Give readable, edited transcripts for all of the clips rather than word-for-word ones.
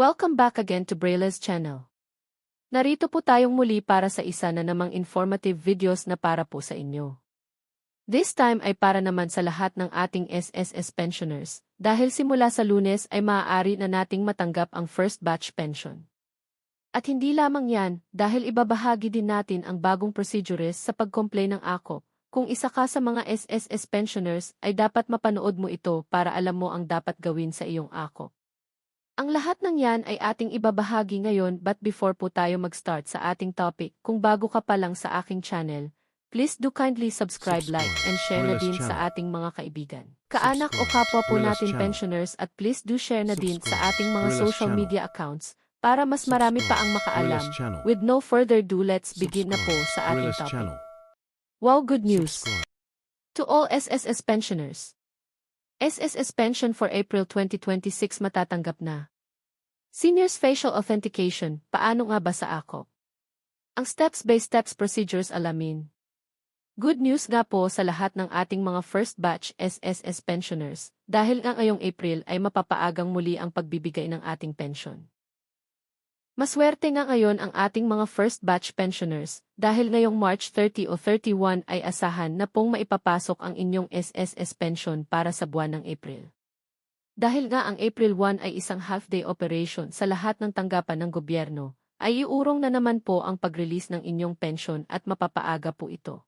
Welcome back again to Braille's channel. Narito po tayong muli para sa isa na namang informative videos na para po sa inyo. This time ay para naman sa lahat ng ating SSS pensioners, dahil simula sa Lunes ay maaari na nating matanggap ang first batch pension. At hindi lamang yan, dahil ibabahagi din natin ang bagong procedures sa pag-complain ng AKOP. Kung isa ka sa mga SSS pensioners ay dapat mapanood mo ito para alam mo ang dapat gawin sa iyong AKOP. Ang lahat ng yan ay ating ibabahagi ngayon, but before po tayo mag-start sa ating topic, kung bago ka pa lang sa aking channel, please do kindly subscribe, like, and share na din sa ating mga kaibigan, kaanak o kapwa po natin pensioners, at please do share na din sa ating mga social media accounts para mas marami pa ang makaalam. With no further ado, let's begin na po sa ating topic. Wow, good news! To all SSS pensioners. SSS pension for April 2026 matatanggap na. Seniors facial authentication, paano nga ba sa AKOP? Ang steps-by-steps procedures alamin. Good news nga po sa lahat ng ating mga first batch SSS pensioners, dahil nga ngayong April ay mapapaagang muli ang pagbibigay ng ating pension. Maswerte nga ngayon ang ating mga first batch pensioners, dahil ngayong March 30 o 31 ay asahan na pong maipapasok ang inyong SSS pension para sa buwan ng April. Dahil nga ang April 1 ay isang half-day operation sa lahat ng tanggapan ng gobyerno, ay iurong na naman po ang pag-release ng inyong pension at mapapaaga po ito.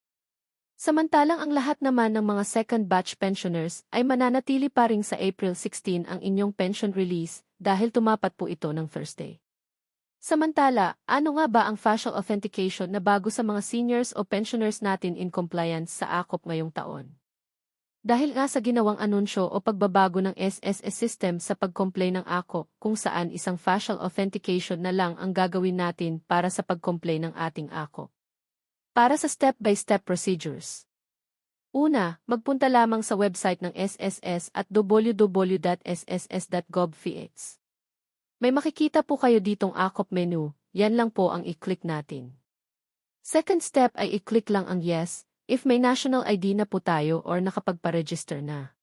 Samantalang ang lahat naman ng mga second batch pensioners ay mananatili pa rin sa April 16 ang inyong pension release dahil tumapat po ito ng Thursday. Samantala, ano nga ba ang facial authentication na bago sa mga seniors o pensioners natin in compliance sa AKOP ngayong taon? Dahil nga sa ginawang anunsyo o pagbabago ng SSS system sa pag-complain ng AKOP kung saan isang facial authentication na lang ang gagawin natin para sa pag-complain ng ating AKOP. Para sa step-by-step procedures. Una, magpunta lamang sa website ng SSS at www.sss.gov.ph. May makikita po kayo ditong AKOP menu, yan lang po ang i-click natin. Second step ay i-click lang ang yes, if may national ID na po tayo or nakapagpa-register na.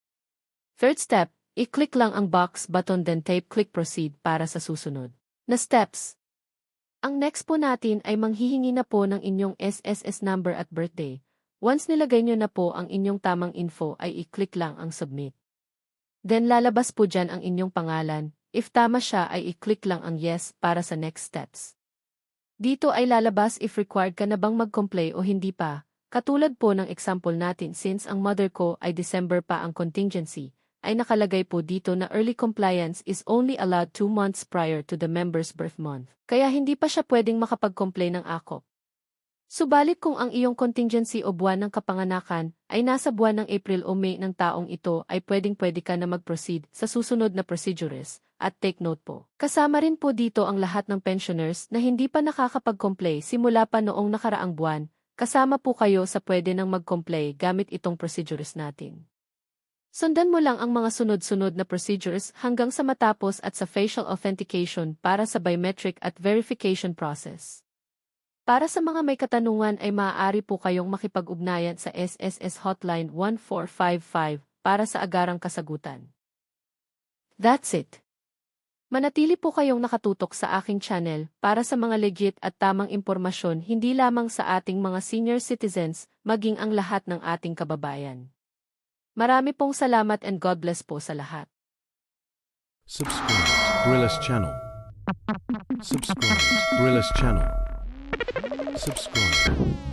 Third step, i-click lang ang box button then tape click proceed para sa susunod na steps. Ang next po natin ay manghihingi na po ng inyong SSS number at birthday. Once nilagay nyo na po ang inyong tamang info ay i-click lang ang submit. Then lalabas po dyan ang inyong pangalan. If tama siya ay i-click lang ang yes para sa next steps. Dito ay lalabas if required ka na bang mag-comply o hindi pa. Katulad po ng example natin since ang mother ko ay December pa ang contingency, ay nakalagay po dito na early compliance is only allowed 2 months prior to the member's birth month. Kaya hindi pa siya pwedeng makapag-comply ng AKOP. Subalit kung ang iyong contingency o buwan ng kapanganakan ay nasa buwan ng April o May ng taong ito ay pwedeng-pwede ka na mag-proceed sa susunod na procedures. At take note po, kasama rin po dito ang lahat ng pensioners na hindi pa nakakapag-comply simula pa noong nakaraang buwan, kasama po kayo sa pwede nang mag-comply gamit itong procedures natin. Sundan mo lang ang mga sunod-sunod na procedures hanggang sa matapos at sa facial authentication para sa biometric at verification process. Para sa mga may katanungan ay maaari po kayong makipag-ugnayan sa SSS Hotline 1455 para sa agarang kasagutan. That's it. Manatili po kayong nakatutok sa aking channel para sa mga legit at tamang impormasyon hindi lamang sa ating mga senior citizens, maging ang lahat ng ating kababayan. Marami pong salamat and God bless po sa lahat. Subscribe to Braille's channel. Subscribe to Braille's channel. Subscribe.